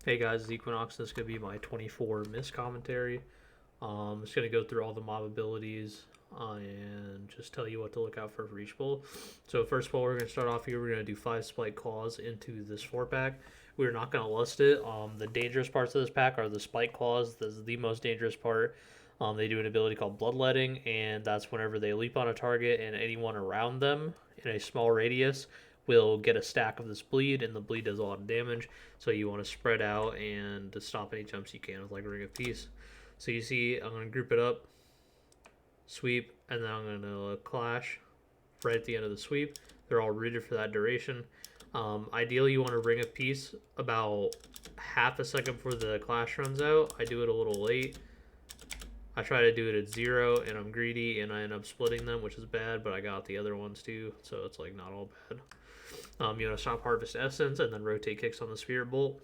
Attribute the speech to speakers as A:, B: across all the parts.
A: Hey guys, it's Equinox. This is going to be my 24 miss commentary. I'm just going to go through all the mob abilities and just tell you what to look out for each pull. So first of all, we're going to start off here. We're going to do 5 Spike Claws into this 4-pack. We're not going to lust it. The dangerous parts of this pack are the Spike Claws. This is the most dangerous part. They do an ability called Bloodletting, and that's whenever they leap on a target and anyone around them in a small radius will get a stack of this bleed, and the bleed does a lot of damage. So you want to spread out and to stop any jumps you can with like Ring of Peace. So you see, I'm going to group it up, sweep, and then I'm going to clash right at the end of the sweep. They're all rooted for that duration. Ideally, you want to Ring of Peace about half a second before the clash runs out. I do it a little late. I try to do it at 0, and I'm greedy, and I end up splitting them, which is bad, but I got the other ones too, so it's like not all bad. You want to stop Harvest Essence and then rotate kicks on the Spirit Bolt.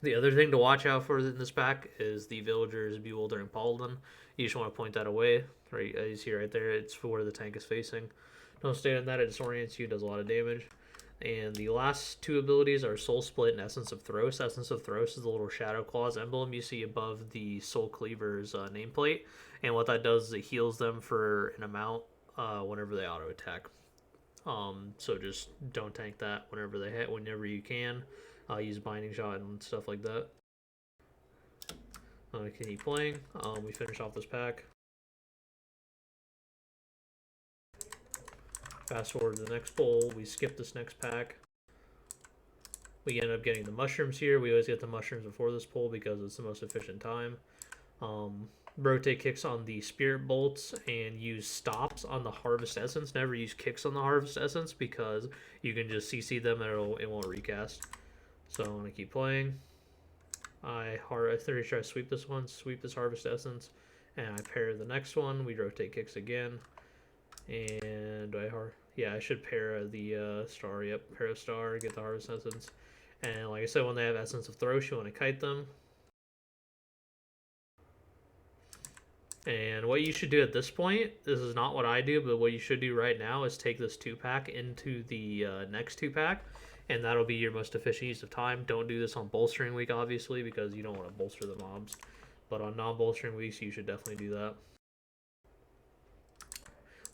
A: The other thing to watch out for in this pack is the Villager's Bewildering Paladin. You just want to point that away. Right, as you see right there, it's for where the tank is facing. Don't stand in that, it disorients you, does a lot of damage. And the last 2 abilities are Soul Split and Essence of Thros. Essence of Thros is the little Shadow Claws emblem you see above the Soul Cleaver's nameplate. And what that does is it heals them for an amount whenever they auto attack. So just don't tank that whenever they hit, whenever you can. Use Binding Shot and stuff like that. Continue playing. We finish off this pack. Fast forward to the next bowl. We skip this next pack. We end up getting the mushrooms here. We always get the mushrooms before this pull because it's the most efficient time. Rotate kicks on the Spirit Bolts and use stops on the Harvest Essence. Never use kicks on the Harvest Essence because you can just CC them and it won't recast. So I'm going to keep playing. I try to sweep this one, sweep this Harvest Essence, and I pair the next one. We rotate kicks again. And I should pair the star. Yep, pair a star, get the Harvest Essence. And like I said, when they have Essence of Throsh, you want to kite them. And what you should do at this point, this is not what I do, but what you should do right now is take this 2-pack into the next 2-pack, and that'll be your most efficient use of time. Don't do this on bolstering week, obviously, because you don't want to bolster the mobs. But on non-bolstering weeks, you should definitely do that.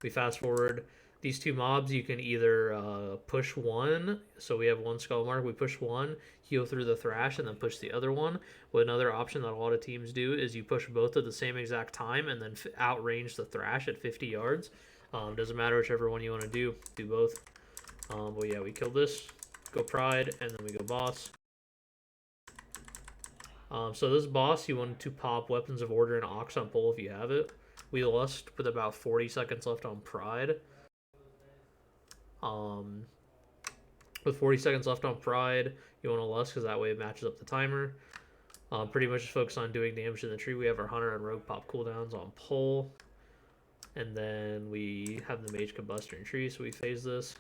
A: We fast forward. These 2 mobs, you can either push one, so we have 1 skull mark, we push one, heal through the thrash, and then push the other one. But another option that a lot of teams do is you push both at the same exact time and then outrange the thrash at 50 yards. Doesn't matter whichever one you want to do both. But yeah, we kill this, go Pride, and then we go Boss. So this boss, you want to pop Weapons of Order and Ox on pull if you have it. We lust with about 40 seconds left on Pride. With 40 seconds left on Pride, you want to lust because that way it matches up the timer. Pretty much just focus on doing damage in the tree. We have our Hunter and Rogue pop cooldowns on pull. And then we have the Mage Combuster and tree, so we phase this.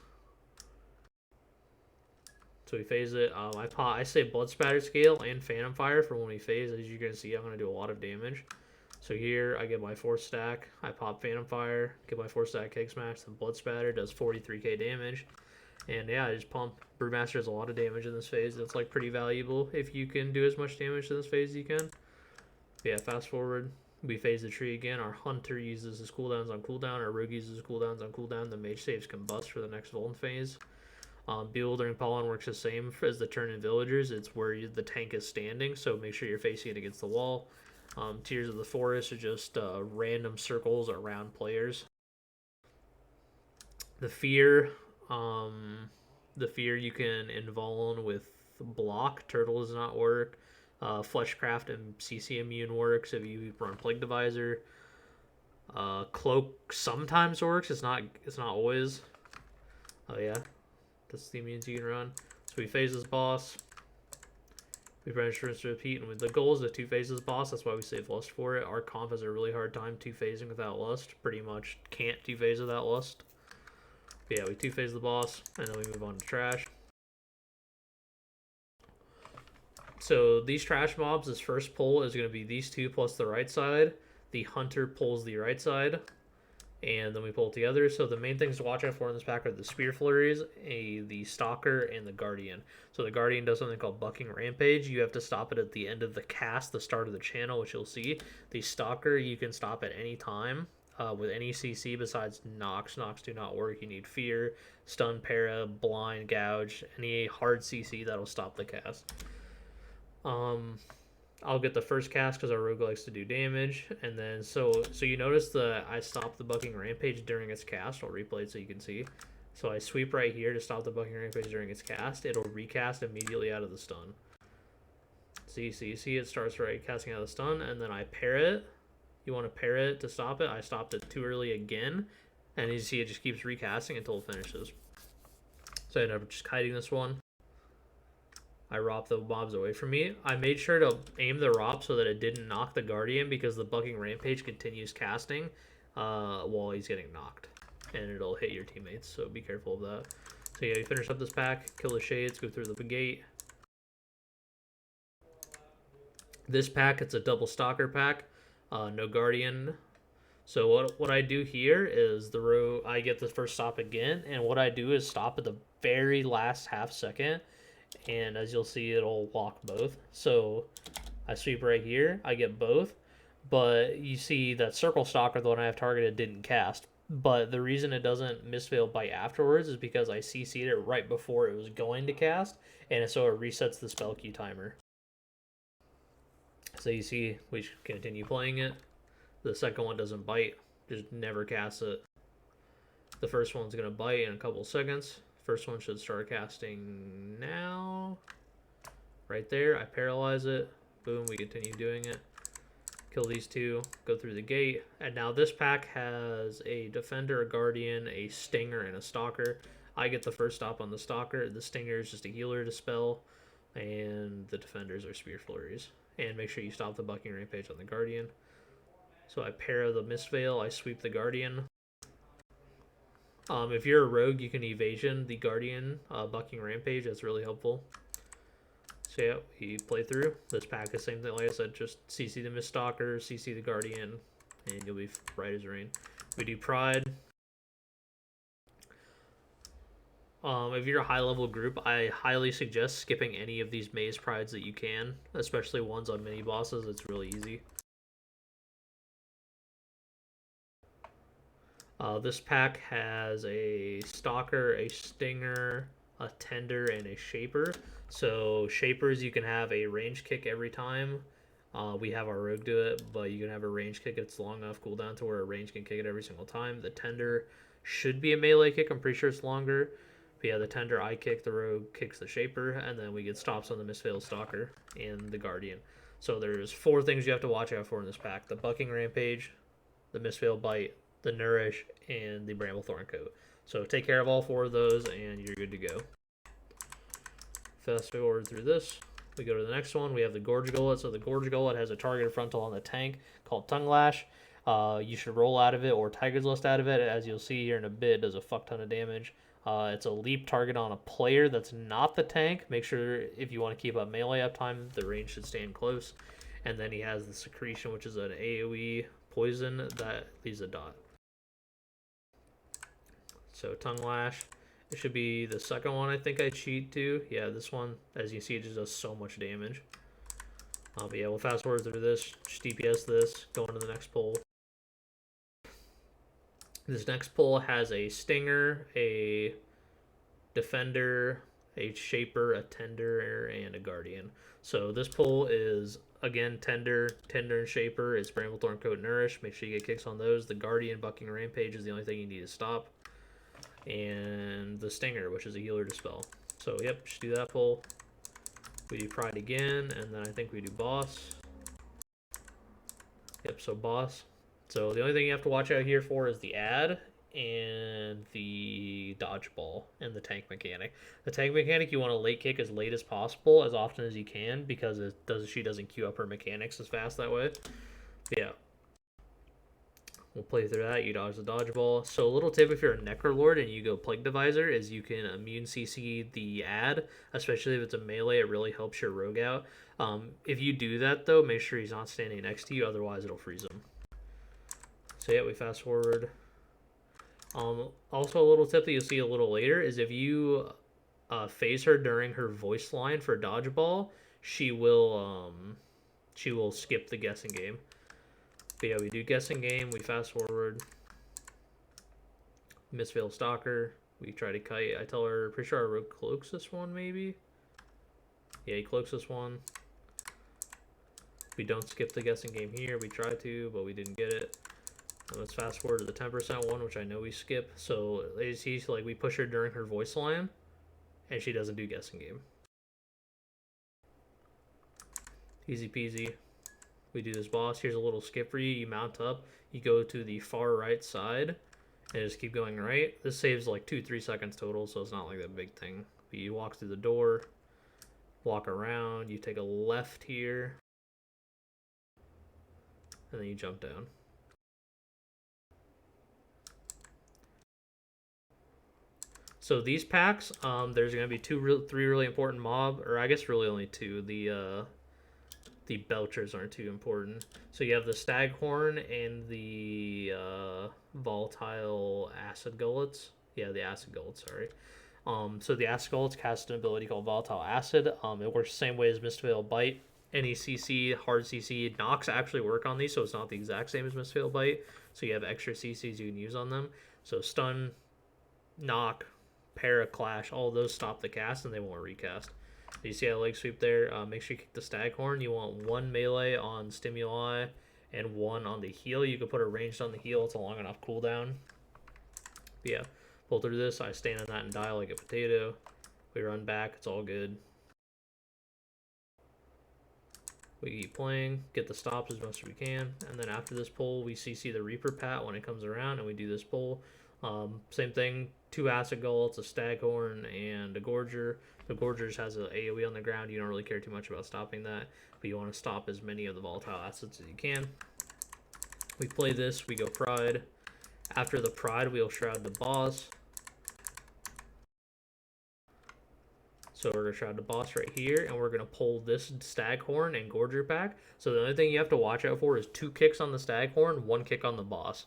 A: So we phase it. I say Blood Spatter Scale and Phantom Fire for when we phase. As you're going to see, I'm going to do a lot of damage. So here, I get my 4th stack, I pop Phantom Fire, get my 4th stack Keg Smash, then Blood Spatter, does 43k damage. And yeah, I just pump. Brewmaster has a lot of damage in this phase. That's like pretty valuable if you can do as much damage in this phase as you can. But yeah, fast forward. We phase the tree again. Our Hunter uses his cooldowns on cooldown. Our Rogue uses his cooldowns on cooldown. The Mage saves Combust for the next Vuln phase. Bewildering Pollen works the same as the turn in Villagers. It's where the tank is standing, so make sure you're facing it against the wall. Tears of the Forest are just random circles around players. The fear you can invuln with block. Turtle does not work. Fleshcraft and CC immune works if you run Plague Divisor. Cloak sometimes works. It's not always. Oh yeah, that's the immunes you can run. So we phase this boss. We register to repeat, and the goal is to 2-phase this boss. That's why we save Lust for it. Our comp has a really hard time 2-phasing without Lust. Pretty much can't 2-phase without Lust. But yeah, we 2-phase the boss, and then we move on to trash. So these trash mobs, this first pull is going to be these 2 plus the right side. The Hunter pulls the right side. and then we pull it together. So the main things to watch out for in this pack are the Spear Flurries, the Stalker, and the Guardian. So the Guardian does something called Bucking Rampage. You have to stop it at the end of the cast, the start of the channel, which you'll see. The Stalker you can stop at any time with any CC besides Nox. Nox do not work. You need Fear, Stun, Para, Blind, Gouge, any hard CC that'll stop the cast. I'll get the first cast because our rogue likes to do damage, and then so you notice I stopped the Bucking Rampage during its cast. I'll replay it so you can see. So I sweep right here to stop the Bucking Rampage during its cast. It'll recast immediately out of the stun. So you see it starts right casting out of the stun, and then I pair it. You want to pair it to stop it. I stopped it too early again, and you see it just keeps recasting until it finishes. So I ended up just kiting this one. I ROP the mobs away from me. I made sure to aim the ROP so that it didn't knock the Guardian because the Bucking Rampage continues casting while he's getting knocked. And it'll hit your teammates, so be careful of that. So yeah, you finish up this pack, kill the Shades, go through the gate. This pack, it's a double Stalker pack, no Guardian. So what I do here is I get the first stop again, and what I do is stop at the very last half second. And as you'll see, it'll lock both. So I sweep right here, I get both, but you see that Circle Stalker, the one I have targeted, didn't cast. But the reason it doesn't Mistveil bite afterwards is because I CC'd it right before it was going to cast, and so it resets the spell queue timer. So you see, we should continue playing it. The second one doesn't bite, just never casts it. The first one's going to bite in a couple seconds. First one should start casting now. Right there, I paralyze it. Boom, we continue doing it. Kill these two, go through the gate. And now this pack has a Defender, a Guardian, a Stinger, and a Stalker. I get the first stop on the Stalker. The Stinger is just a healer dispel. And the Defenders are Spear Flurries. And make sure you stop the Bucking Rampage on the Guardian. So I para the Mistveil, I sweep the Guardian. If you're a rogue, you can evasion the Guardian Bucking Rampage. That's really helpful. So yeah, we play through. This pack is same thing, like I said, just CC the Miststalker, CC the Guardian, and you'll be right as rain. We do Pride. If you're a high-level group, I highly suggest skipping any of these Maze Prides that you can, especially ones on mini-bosses. It's really easy. This pack has a Stalker, a Stinger, a Tender, and a Shaper. So Shapers, you can have a range kick every time. We have our rogue do it, but you can have a range kick. It's long enough cooldown to where a range can kick it every single time. The Tender should be a melee kick. I'm pretty sure it's longer. But yeah, the Tender I kick, the rogue kicks the Shaper, and then we get stops on the Mistveil Stalker and the Guardian. So there's 4 things you have to watch out for in this pack: the Bucking Rampage, the Mistveil Bite, the Nourish, and the Bramblethorn Coat. So take care of all 4 of those, and you're good to go. Fast forward through this. We go to the next one. We have the Gorge Gullet. So the Gorge Gullet has a targeted frontal on the tank called Tongue Lash. You should roll out of it or Tiger's Lust out of it. As you'll see here in a bit, it does a fuck ton of damage. It's a leap target on a player that's not the tank. Make sure if you want to keep up melee uptime, the range should stand close. And then he has the Secretion, which is an AoE poison that leaves a dot. So Tongue Lash. It should be the second one I think I cheat to. Yeah, this one, as you see, it just does so much damage. But yeah, we'll fast forward through this, just DPS this, go on to the next pull. This next pull has a Stinger, a Defender, a Shaper, a Tender, and a Guardian. So this pull is, again, Tender, and Shaper. It's Bramblethorn Coat, Nourish. Make sure you get kicks on those. The Guardian Bucking Rampage is the only thing you need to stop. And the Stinger, which is a healer dispel. So yep, just do that pull. We do Pride again, and then I think we do Boss. Yep, so Boss. So the only thing you have to watch out here for is the add and the dodgeball and the tank mechanic. The tank mechanic you want to late kick as late as possible, as often as you can, because she doesn't queue up her mechanics as fast that way. But yeah. We'll play through that. You dodge the dodgeball. So a little tip if you're a Necrolord and you go Plague Divisor is you can immune CC the add, especially if it's a melee. It really helps your rogue out. If you do that though, make sure he's not standing next to you, otherwise it'll freeze him. So yeah, we fast forward. Also, a little tip that you'll see a little later is if you phase her during her voice line for dodgeball, she will skip the guessing game. But yeah, we do guessing game. We fast forward. Miss Veil Stalker. We try to kite. I tell her, pretty sure our rogue cloaks this one, maybe. Yeah, he cloaks this one. We don't skip the guessing game here. We tried to, but we didn't get it. Let's fast forward to the 10% one, which I know we skip. So as you see, like we push her during her voice line, and she doesn't do guessing game. Easy peasy. We do this boss. Here's a little skip for you. You mount up. You go to the far right side, and just keep going right. This saves like 2-3 seconds total, so it's not like that big thing. But you walk through the door, walk around. You take a left here, and then you jump down. So these packs, there's going to be three really important mob, or I guess really only two. The Belchers aren't too important. So you have the Staghorn and the Volatile Acid Gullets. Yeah, the Acid Gullets, sorry. So the Acid Gullets cast an ability called Volatile Acid. It works the same way as Mistveil Bite. Any CC, hard CC, knocks actually work on these, so it's not the exact same as Mistveil Bite. So you have extra CCs you can use on them. So stun, knock, para, clash, all of those stop the cast and they won't recast. You see that leg sweep there? Make sure you kick the Staghorn. You want 1 melee on Stimuli and 1 on the heal. You could put a ranged on the heal. It's a long enough cooldown. But yeah, pull through this. I stand on that and die like a potato. We run back. It's all good. We keep playing, get the stops as much as we can, and then after this pull, we CC the Reaper Pat when it comes around, and we do this pull. Same thing, 2 Acid Gullets, a Staghorn, and a Gorger. The Gorger has an AoE on the ground. You don't really care too much about stopping that, but you want to stop as many of the volatile acids as you can. We play this, we go Pride. After the Pride, we'll Shroud the boss. So we're going to Shroud the boss right here, and we're going to pull this Staghorn and Gorger pack. So the only thing you have to watch out for is 2 kicks on the Staghorn, 1 kick on the boss.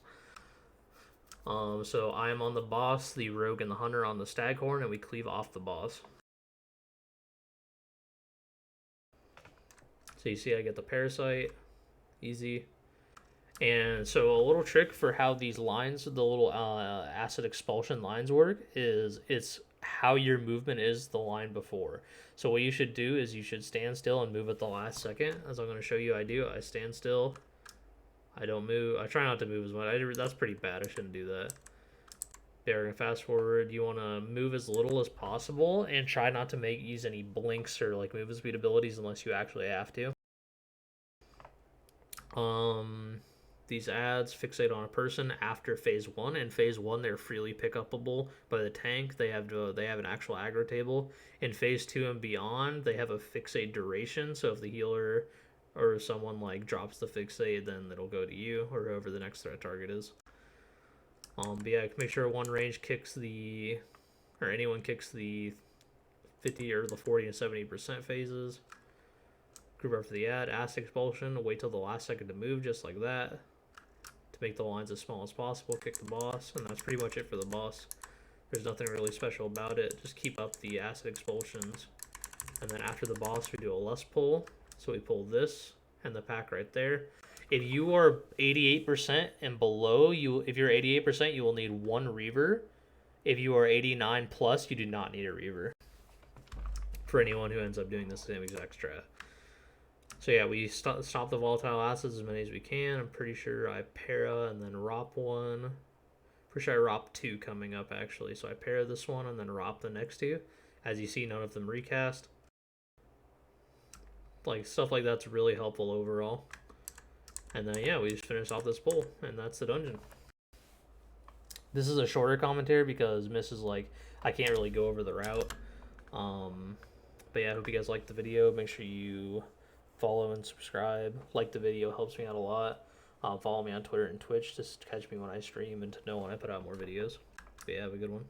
A: So I am on the boss, the Rogue and the Hunter on the Staghorn, and we cleave off the boss. So you see I get the Parasite, easy. And so a little trick for how these lines, the little acid expulsion lines work, is it's how your movement is the line before. So what you should do is you should stand still and move at the last second. As I'm going to show you, I do. I stand still. I don't move. I try not to move as much. That's pretty bad. I shouldn't do that. There, we're going to fast forward. You want to move as little as possible and try not to use any blinks or like movement speed abilities unless you actually have to. These ads fixate on a person after phase 1. In phase 1, they're freely pick upable by the tank. They have an actual aggro table. In phase 2 and beyond, they have a fixate duration. So if the healer or someone like drops the fixate, then it'll go to you or whoever the next threat target is. But yeah, make sure one range kicks the, or anyone kicks the 50 or the 40 and 70% phases. Group up for the ad, acid expulsion, wait till the last second to move, just like that. To make the lines as small as possible, kick the boss, and that's pretty much it for the boss. There's nothing really special about it, just keep up the acid expulsions. And then after the boss, we do a lust pull. So we pull this and the pack right there. If you are 88% and below, if you're 88%, you will need 1 Reaver. If you are 89 plus, you do not need a Reaver. For anyone who ends up doing the same exact strat. So yeah, we stop the volatile acids as many as we can. I'm pretty sure I para and then ROP 1. Pretty sure I ROP 2 coming up actually. So I para this one and then ROP the next 2. As you see, none of them recast. Like stuff like that's really helpful overall. And then yeah, we just finished off this pull, and that's the dungeon. This is a shorter commentary because Miss is like, I can't really go over the route. But yeah, I hope you guys liked the video. Make sure you follow and subscribe. Like the video, helps me out a lot. Follow me on Twitter and Twitch just to catch me when I stream and to know when I put out more videos. But yeah, have a good one.